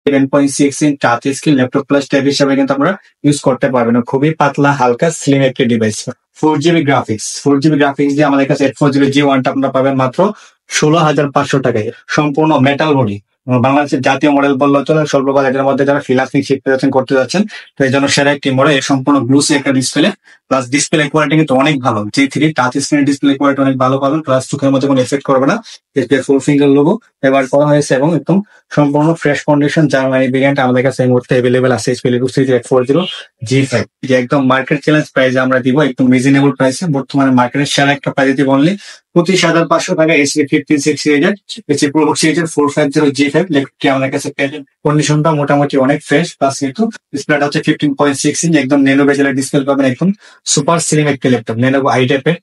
7.6 inch touch screen laptop plus tab হিসাবে কিন্তু আমরা ইউজ করতে পারবেন। খুবই পাতলা হালকা স্লিম একটি ডিভাইস। 4 GB গ্রাফিক্স দিয়ে আমাদের কাছে 840G1 আপনারা পাবেন মাত্র 16,500 টাকায়। সম্পূর্ণ মেটাল বডি, বাংলাদেশের জাতীয় মডেল বললেও চলে। স্বল্প বাজেটের মধ্যে যারা ফ্রিল্যান্সিং শিখতে যাচ্ছেন, করতে যাচ্ছেন, তো এই জন্য সেরা একটি মডেল। সম্পূর্ণ গ্লুসি একটা ডিসপ্লে, প্লাস ডিসপ্লে কোয়ালিটি কিন্তু অনেক ভালো। G3 touch screen display quality অনেক ভালো পাবেন, প্লাস চোখের মধ্যে কোনো এফেক্ট করবে না। ফুল ফিঙ্গার লোগো ব্যবহার করা হয়েছে এবং একদম সম্পূর্ণ ফ্রেশ কন্ডিশন জার্মানি ভেরিয়েন্ট আমাদের কাছে এই মুহূর্তে অ্যাভেলেবেল আছে। HP Lenovo Series 840G5 যে একদম মার্কেট চ্যালেঞ্জ প্রাইসে আমরা দিব, একদম রিজনেবল প্রাইসে। বর্তমানে মার্কেটের সেরা একটা প্রাইস দিব অনলি 25,500 টাকা। HP 15 সিরিজের প্রো সিরিজের 450G5 ল্যাপটপটি আমাদের কাছে কন্ডিশনটা মোটামুটি অনেক ফ্রেশ, প্লাস কিন্তু ডিসপ্লেটা হচ্ছে 15.6 ইঞ্চ, একদম ন্যানো বেজেলের ডিসপ্লে পাবেন। একদম সুপার স্লিম একটি ল্যাপটপ, Lenovo iTapad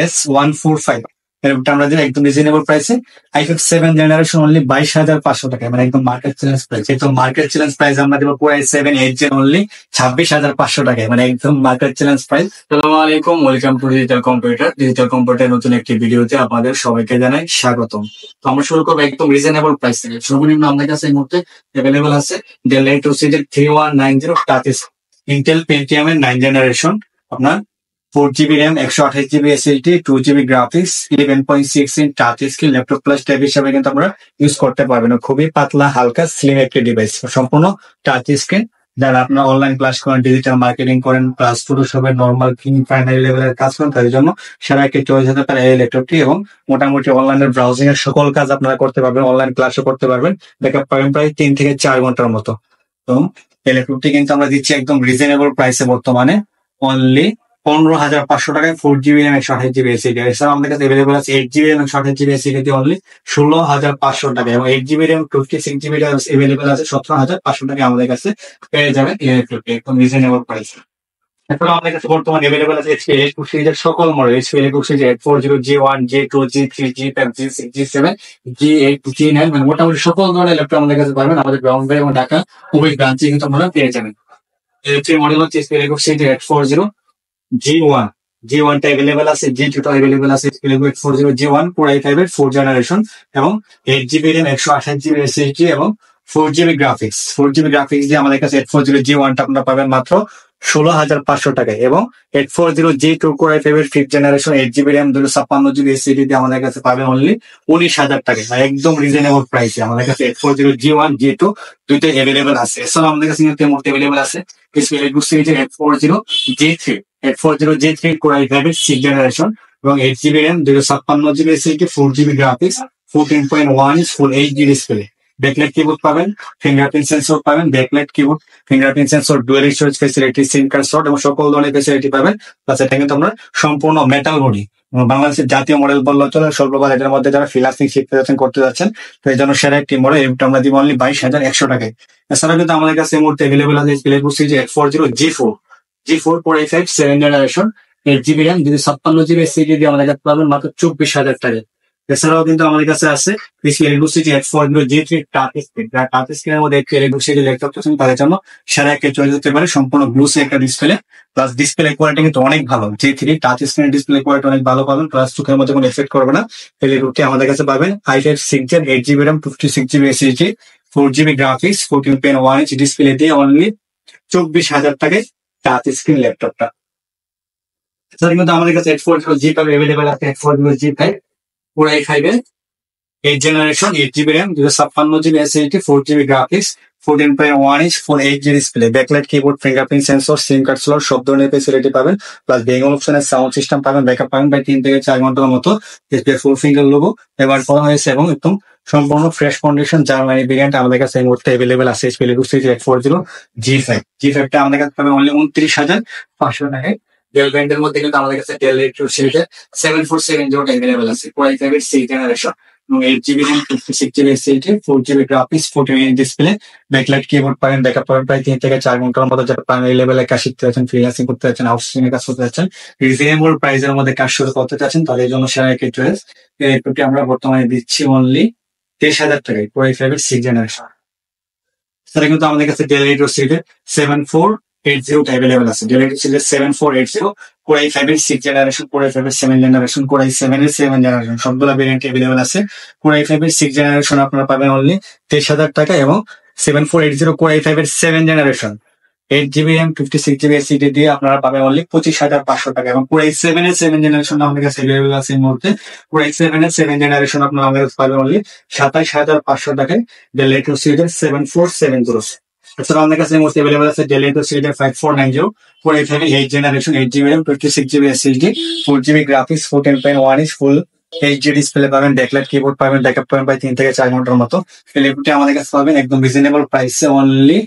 S145 ল্যাপটপটা আমরা দিই একদম রিজনেবল প্রাইসে। i5 7 জেনারেশন অনলি 22,500 টাকা, মানে একদম মার্কেট চ্যালেঞ্জ প্রাইস। একদম মার্কেট চ্যালেঞ্জ প্রাইস আমরা দেবো পুরো i7 8 জেন অনলি 26,500 টাকায়, মানে একদম মার্কেট চ্যালেঞ্জ প্রাইস। আসসালামু আলাইকুম, ওয়েলকাম টু ডিজিটাল কম্পিউটার নতুন একটি ভিডিওতে আপনাদের সবাইকে জানাই স্বাগতম। তো আমরা শুরু করবো একদম রিজনেবল প্রাইস থেকে। সর্বনিম্ন আমাদের কাছে এই মুহূর্তে অ্যাভেলেবল আছে Dell Latitude Series 3190 touch Intel Pentium এর 9 জেনারেশন, আপনার 4GB RAM 128GB SSD 2GB graphics 11.6 inch touch screen laptop plus tab হিসাবে কিন্তু আমরা ইউজ করতে পারবেন। খুবই পাতলা হালকা স্লিম একটি ডিভাইস, সম্পূর্ণ টাচ স্ক্রিন। যারা আপনার অনলাইন ক্লাস করেন, ডিজিটাল মার্কেটিং করেন, প্লাস ফটোশপের নর্মাল ফাইনাল লেভেলের কাজ করেন, তাদের জন্য সেরা একটি চয়েস হতে পারে এই ল্যাপটপটি। এবং মোটামুটি অনলাইনের ব্রাউজিং এর সকল কাজ আপনারা করতে পারবেন, অনলাইন ক্লাসও করতে পারবেন। ব্যাকআপ পাবেন প্রায় 3 থেকে 4 ঘন্টার মতো। তো এই ল্যাপটপটি কিন্তু আমরা দিচ্ছি একদম রিজনেবল প্রাইসে, বর্তমানে অনলি 15,500 টাকায় 4GB RAM 128GB SSD। এছাড়া আমাদের কাছে অ্যাভেলেবল আছে 8GB RAM 128GB SSD only 16,500 টাকা, এবং 8GB RAM 56GB অ্যাভেলেবল আছে 17,500 টাকায় আমাদের কাছে পেয়ে যাবেন এই ল্যাপটপটি একদম রিজনেবল প্রাইসে। এছাড়া আমাদের কাছে বর্তমানে অ্যাভেলেবল আছে HP Lenovo সিরিজের সকল model. HP Lenovo Series 840G1 G2 G3 G5 G6 G7 G8 G9, মানে মোটামুটি সকল ধরনের ল্যাপটপ আমাদের কাছে পাবেন। আমাদের ব্রাউন এবং ঢাকা উভয় ব্রাঞ্চে কিন্তু আপনারা পেয়ে যাবেন। এই মডেল হচ্ছে HP Lenovo Series 840G1 টা অ্যাভেলেবল আছে, G2 টা অ্যাভেলেবল আছে। HP Lenovo 840G1 Core i5 এর 4 জেনারেশন এবং 8GB RAM 128GB SSD এবং 4GB গ্রাফিক্স দিয়ে আমাদের কাছে 840G1 টা আপনারা পাবেন মাত্র 16,500 টাকায়, এবং 840G2 Core i5 এর 5th generation 8GB RAM 256GB SSD দিয়ে আমাদের কাছে পাবেন অনলি 19,000 টাকায়, একদম রিজনেবল প্রাইসে। আমাদের কাছে 840G1 G2 দুইটাই অ্যাভেলেবল আছে। এছাড়াও আমাদের কাছে অ্যাভেলেবল আছে HP Lenovo Series 840G3 Core i5 এর 6th জেনারেশন এবং 8GB RAM 256GB SSD 4GB graphics 14.1 inch ফুল HD ডিসপ্লে। ব্যাকলাইট কিবোর্ড পাবেন, ফিঙ্গারপ্রিন্ট সেন্সর পাবেন, backlight keyboard, fingerprint sensor, dual storage facility, সিম কার্ড স্লট এবং সকল ধরনের facility পাবেন। Plus এটা কিন্তু আমরা সম্পূর্ণ মেটাল বডি, বাংলাদেশের জাতীয় মডেল বললেও চলে। স্বল্প বাজেটের মধ্যে যারা ফ্রিল্যান্সিং শিখতে যাচ্ছেন, করতে যাচ্ছেন, তো এই জন্য সেরা একটি মডেল। এটা আমরা দিব অনলি 22,100 টাকায়। এছাড়া কিন্তু আমাদের কাছে এই মুহূর্তে অ্যাভেলেবল আছে HP Lenovo Series 840G4 Core i5 7 generation 8GB RAM 256GB SSD দিয়ে আমাদের কাছে পাবেন মাত্র 24,000 টাকায়। এছাড়াও কিন্তু আমাদের কাছে আছে HP Lenovo Series 840G3 touch screen. যারা টাচ স্ক্রিনের মধ্যে HP Lenovo Series ল্যাপটপ চাচ্ছেন, তাদের জন্য সেরা একটা চয়েস হতে পারে। সম্পূর্ণ গ্লুসি একটা ডিসপ্লে, প্লাস ডিসপ্লে কোয়ালিটি কিন্তু অনেক ভালো। G3 টাচ স্ক্রিনের ডিসপ্লে কোয়ালিটি অনেক ভালো পাবেন, প্লাস চোখের মধ্যে কোনো এফেক্ট করবে না। এই ল্যাপটপটি আমাদের কাছে পাবেন i5 6 Gen 8GB RAM 56GB SSD 4GB graphics 14.1 inch display দিয়ে অনলি 24,000 টাকায় টাচ স্ক্রিন ল্যাপটপটা। এছাড়া কিন্তু আমাদের কাছে 840G5 অ্যাভেলেবল আছে। 840G5 Core i5 এর 8 generation 8GB RAM 256GB SSD 4GB graphics 14.1 inch ফুল HD display. Backlight keyboard, fingerprint sensor, সিম card slot সব ধরনের ফ্যাসিলিটি পাবেন। প্লাস বেঙ্গল অপশনের সাউন্ড সিস্টেম পাবেন, ব্যাকআপ পাবেন প্রায় 3 থেকে 4 ঘন্টার মতো। ফুল ফিঙ্গার লোগো ব্যবহার করা হয়েছে এবং একদম সম্পূর্ণ ফ্রেশ কন্ডিশন জার্মানি ভেরিয়েন্ট আমাদের কাছে এই মুহূর্তে অ্যাভেলেবল আছে। HP Lenovo Series 840G5 টা আমাদের কাছে পাবেন অনলি 29,500 টাকায়। ডেল ব্র্যান্ডের মধ্যে কিন্তু আমাদের কাছে Dell Latitude Series 7470 অ্যাভেলেবল আছে। Core i5 এর 6 জেনারেশন এবং 8GB RAM 56GB SSD 4GB graphics 14 inch display. Backlight keyboard পাবেন, ব্যাকআপ পাবেন প্রায় 3 থেকে 4 ঘন্টার মতো। যারা প্রাইমারি লেভেলে কাজ শিখতে যাচ্ছেন, ফ্রিল্যান্সিং করতে যাচ্ছেন, আউটসোর্সিং এর কাজ করতে যাচ্ছেন, রিজনেবল প্রাইসের মধ্যে কাজ শুরু করতে চাচ্ছেন, তাদের জন্য সেরা একটি চয়েস। এই ল্যাপটপটি আমরা বর্তমানে দিচ্ছি অনলি 23,000 টাকায়, Core i5 এর 6 জেনারেশন। সেটা কিন্তু আমাদের কাছে Dell Latitude Series 7480 অ্যাভেলেবল আছে। Dell Latitude Series 7480 Core i5 এর 6 জেনারেশন, Core i5 এর 7 জেনারেশন, Core i7 এর 7 জেনারেশন সবগুলো ভেরিয়েন্ট অ্যাভেলেবল আছে। Core i5 এর 6 জেনারেশন আপনারা পাবেন অনলি 23,000 টাকা এবং 7480 Core i5 এর 7 generation 8 GB RAM 56 GB SSD দিয়ে আপনারা পাবেন অনলি 25,500 টাকা। এবং Core i7 এর 7 জেনারেশন আমাদের কাছে अवेलेबल আছে এই মুহূর্তে। Core i7 এর 7 জেনারেশন আপনারা আমাদের কাছে পাবেন অনলি 27,500 টাকায় Dell Latitude সিরিজের 7470। এছাড়া আমাদের কাছে এই মুহূর্তে अवेलेबल আছে Dell Latitude সিরিজের 5490 Core i5 এর 8 generation 8 GB RAM 56 GB SSD 4 GB graphics 14.1 inch full HD display পাবেন, ব্যাকলাইট কিবোর্ড পাবেন, ব্যাকআপ পাবেন প্রায় 3 থেকে 4 ঘন্টার মতো। এই ল্যাপটপটি আমাদের কাছে পাবেন একদম রিজনেবল প্রাইসে অনলি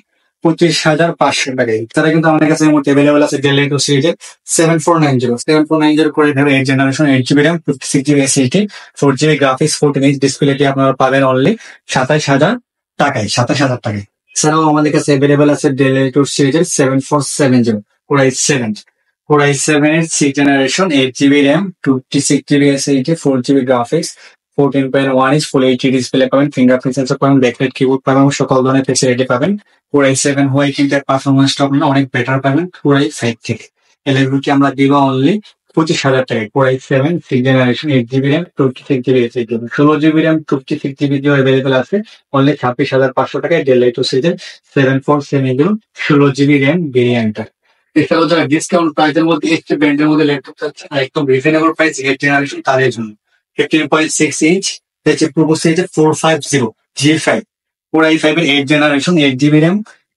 25,500 টাকায়। তারা কিন্তু আমাদের কাছে এই মুহূর্তে अवेलेबल আছে Dell Latitude সিরিজের 7490 করে ধরে 8 generation 8 GB RAM 56 GB SSD 4 GB graphics 14 inch ডিসপ্লেটি আপনারা পাবেন অনলি 27,000 টাকায়। 27,000 টাকায়। এছাড়াও আমাদের কাছে अवेलेबल আছে Dell Latitude সিরিজের 7470 Core i7 Core i7 এর 6 generation 8 GB RAM 26 GB SSD 4 GB graphics 14.1 inch full HD display পাবেন, ফিঙ্গারপ্রিন্ট সেন্সর পাবেন, ব্যাকলাইট কিবোর্ড পাবেন, সকল ধরনের ফেসিলিটি পাবেন। Core i7 হয়ে কিন্তু এর পারফরমেন্সটা আপনারা অনেক বেটার পাবেন Core i5 থেকে। এই ল্যাপটপটি আমরা দিব অনলি 25,000 টাকায়। Core i7 6 generation 8 GB RAM 26 GB SSD 16 GB RAM 26 GB দিয়ে अवेलेबल আছে অনলি 26,500 টাকায় Dell Latitude সিরিজের 7470 16 GB RAM ভেরিয়েন্টটা। এছাড়াও যারা ডিসকাউন্ট প্রাইসের মধ্যে একটি ব্র্যান্ডের মধ্যে ল্যাপটপ চাচ্ছেন আর একদম রিজনেবল প্রাইস 8 জেনারেশন তাদের জন্য 15.6 ইঞ্চ হচ্ছে প্রো সিরিজের 450 G5 Core i5 এর 8 জেনারেশন 8 GB RAM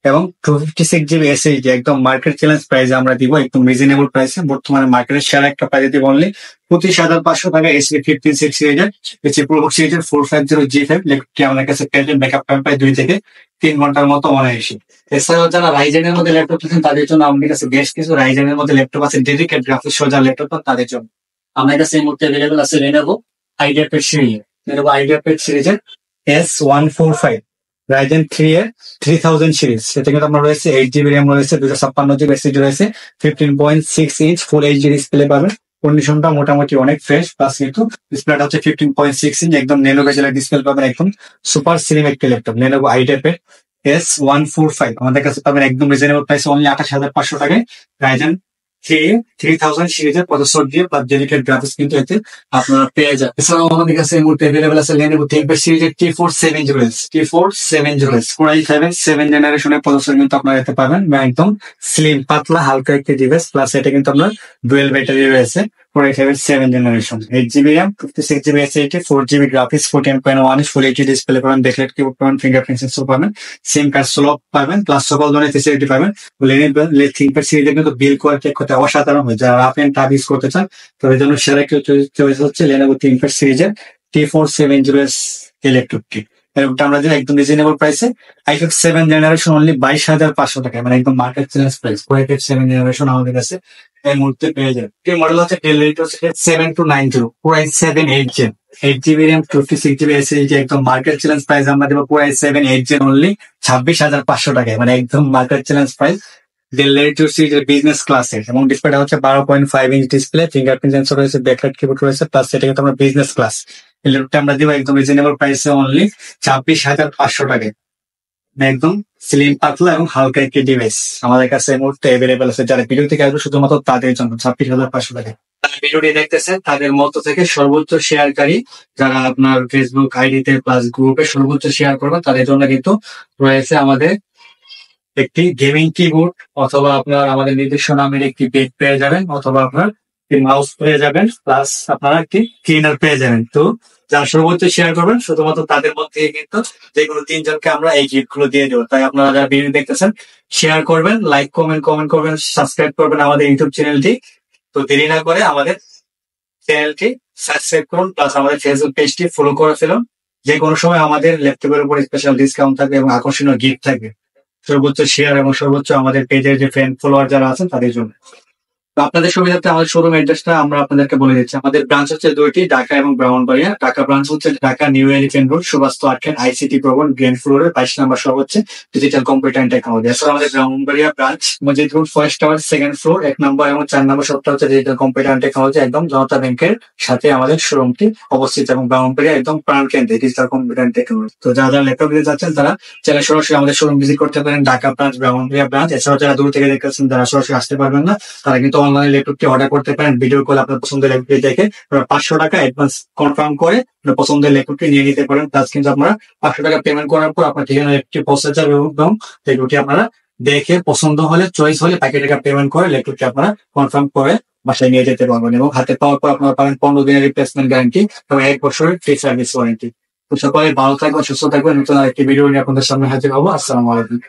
এবং 256 GB SSD একদম মার্কেট চ্যালেঞ্জ প্রাইসে আমরা দিব একদম রিজনেবল প্রাইসে। বর্তমানে মার্কেটের সেরা একটা প্রাইসে দিব অনলি 25,500 টাকা। এসপি 15 সিরিজের হচ্ছে প্রো সিরিজের 450 G5 ল্যাপটপটি আমাদের কাছে পেয়ে ব্যাকআপ টাইম প্রায় 2 থেকে 3 ঘন্টার মতো অনায়াসী। এছাড়াও যারা রাইজেনের মধ্যে ল্যাপটপ চাচ্ছেন তাদের জন্য আমাদের কাছে বেশ কিছু রাইজেনের মধ্যে ল্যাপটপ আছে, ডেডিকেটেড গ্রাফিক্স সহ ল্যাপটপ তাদের জন্য আমাদের কাছে এই মুহূর্তে अवेलेबल আছে Lenovo IdeaPad series Lenovo IdeaPad সিরিজের S145 Ryzen 3 এর 3000 সিরিজ। সেটা কিন্তু আপনার রয়েছে 8 GB RAM রয়েছে, 256 GB SSD রয়েছে, 15.6 ইঞ্চ ফুল এইচডি ডিসপ্লে পাবেন। কন্ডিশনটা মোটামুটি অনেক ফ্রেশ, প্লাস কিন্তু ডিসপ্লেটা হচ্ছে 15.6 ইঞ্চ একদম ন্যানো বেজেলের ডিসপ্লে পাবেন। একদম সুপার স্লিম একটি ল্যাপটপ Lenovo IdeaPad S145 আমাদের কাছে পাবেন একদম রিজনেবল প্রাইস অনলি 28,500 টাকায়। Ryzen 3000 সিরিজের প্রসেসর দিয়ে প্লাস ডেডিকেটেড গ্রাফিক্স কিন্তু এতে আপনারা পেয়ে যাবেন। এছাড়াও আমাদের কাছে এই মুহূর্তে अवेलेबल আছে Lenovo ThinkPad সিরিজের T470 Core i5 7 জেনারেশনের প্রসেসর কিন্তু আপনারা এতে পাবেন একদম স্লিম পাতলা হালকা একটি ডিভাইস, প্লাস এটা কিন্তু আপনার ডুয়েল ব্যাটারি রয়েছে। Core i5 7 generation 8 GB RAM 56 GB SSD 4 GB graphics 14.1 inch full HD display পাবেন, ব্যাকলাইট কিবোর্ড পাবেন, ফিঙ্গারপ্রিন্ট সেন্সর পাবেন, সিম কার্ড স্লট পাবেন, প্লাস সকল ধরনের ফেসিলিটি পাবেন। Lenovo ThinkPad সিরিজের কিন্তু বিল কোয়ালিটি একটা অসাধারণ হয়, যারা রাফ এন্ড টাফ ইউজ করতে চান তাদের জন্য সেরা একটি চয়েস হচ্ছে Lenovo ThinkPad সিরিজের T470 ল্যাপটপটি। ল্যাপটপটা আমরা দিই একদম রিজনেবল প্রাইসে i5 7 জেনারেশন অনলি 22,500 টাকায়, মানে একদম market challenge price. Core i5 7 generation আমাদের কাছে এই মুহূর্তে পেয়ে যাবেন। এই মডেল হচ্ছে Dell Latitude 7290 Core i7 8 Gen 8 GB RAM 56 GB SSD একদম মার্কেট চ্যালেঞ্জ প্রাইস আমরা দেব Core i7 8 Gen অনলি 26,500 টাকায়, মানে একদম market challenge price. Dell Latitude সিরিজের বিজনেস ক্লাসের এবং ডিসপ্লেটা হচ্ছে 12.5 ইঞ্চ ডিসপ্লে, ফিঙ্গারপ্রিন্ট সেন্সর রয়েছে, ব্যাকলাইট কিবোর্ড রয়েছে, প্লাস এটা কিন্তু আমরা বিজনেস ক্লাস। এই ল্যাপটপটা আমরা দিব একদম রিজনেবল প্রাইসে অনলি 26,500 টাকায়, একদম স্লিম পাতলা এবং হালকা একটি ডিভাইস আমাদের কাছে এই মুহূর্তে अवेलेबल আছে। যারা ভিডিও থেকে আসবে শুধুমাত্র তাদের জন্য 26,500 টাকা। যারা ভিডিওটি দেখতেছেন তাদের মধ্য থেকে সর্বোচ্চ শেয়ারকারী যারা আপনার ফেসবুক আইডিতে প্লাস গ্রুপে সর্বোচ্চ শেয়ার করবেন তাদের জন্য কিন্তু রয়েছে আমাদের একটি গেমিং কিবোর্ড, অথবা আপনার আমাদের নিজস্ব নামের একটি বেড পেয়ে যাবেন, অথবা আপনার মাউস পেয়ে যাবেন, প্লাস আপনারা একটি ক্লিনার পেয়ে যাবেন। তো যারা সর্বোচ্চ শেয়ার করবেন শুধুমাত্র তাদের মধ্যে কিন্তু যে কোনো 3 জনকে আমরা এই গিফট গুলো দিয়ে দেবো। তাই আপনারা যারা ভিডিও দেখতেছেন শেয়ার করবেন, লাইক কমেন্ট করবেন, সাবস্ক্রাইব করবেন আমাদের ইউটিউব চ্যানেলটি। তো দেরি না করে আমাদের চ্যানেলটি সাবস্ক্রাইব করুন, প্লাস আমাদের ফেসবুক পেজটি ফলো করে ফেলুন। যে কোনো সময় আমাদের ল্যাপটপের উপর স্পেশাল ডিসকাউন্ট থাকবে এবং আকর্ষণীয় গিফট থাকবে সর্বোচ্চ শেয়ার এবং সর্বোচ্চ আমাদের পেজের যে ফ্রেন্ড ফলোয়ার যারা আছেন তাদের জন্য। তো আপনাদের সুবিধার্থে আমাদের শোরুম অ্যাড্রেসটা আমরা আপনাদেরকে বলে দিচ্ছি। আমাদের ব্রাঞ্চ হচ্ছে 2টি, ঢাকা এবং ব্রাহ্মণবাড়িয়া। ঢাকা ব্রাঞ্চ হচ্ছে Dhaka new elephant road, Subhash arcade ICT ভবন, গ্রাউন্ড ফ্লোরে 22 নম্বর শপ হচ্ছে ডিজিটাল কম্পিউটার এন্ড টেকনোলজি। এছাড়া আমাদের ব্রাহ্মণবাড়িয়া ব্রাঞ্চ মসজিদ road first tower 2nd floor 1 নম্বর এবং 4 নম্বর শপটা হচ্ছে ডিজিটাল কম্পিউটার এন্ড টেকনোলজি, একদম জনতা ব্যাংকের সাথে আমাদের শোরুমটি অবস্থিত এবং ব্রাহ্মণবাড়িয়া একদম প্রাণ কেন্দ্রে ডিজিটাল কম্পিউটার এন্ড টেকনোলজি। তো যারা ল্যাপটপ নিতে যাচ্ছেন তারা চাইলে সরাসরি আমাদের শোরুম ভিজিট করতে পারেন, ঢাকা ব্রাঞ্চ, ব্রাহ্মণবাড়িয়া ব্রাঞ্চ। এছাড়াও যারা দূর থেকে দেখতেছেন যারা সরাসরি আসতে পারবেন না তারা কিন্তু অনলাইনে ল্যাপটপটি অর্ডার করতে পারেন। ভিডিও কল আপনার পছন্দের ল্যাপটপটি দেখে আপনারা 500 টাকা অ্যাডভান্স কনফার্ম করে আপনার পছন্দের ল্যাপটপটি নিয়ে নিতে পারেন। প্লাস কিন্তু আপনারা 500 টাকা পেমেন্ট করার পর আপনার ঠিকানা একটি পৌঁছে যাবে এবং ল্যাপটপটি আপনারা দেখে পছন্দ হলে চয়েস হলে বাকি টাকা পেমেন্ট করে ল্যাপটপটি আপনারা কনফার্ম করে বাসায় নিয়ে যেতে পারবেন এবং হাতে পাওয়ার পর আপনারা পাবেন 15 দিনের রিপ্লেসমেন্ট গ্যারান্টি এবং 1 বছরের ফ্রি সার্ভিস ওয়ারেন্টি। তো সকলে ভালো থাকবেন, সুস্থ থাকবেন। নতুন আরেকটি ভিডিও নিয়ে আপনাদের সামনে হাজির হবো। আসসালামু আলাইকুম।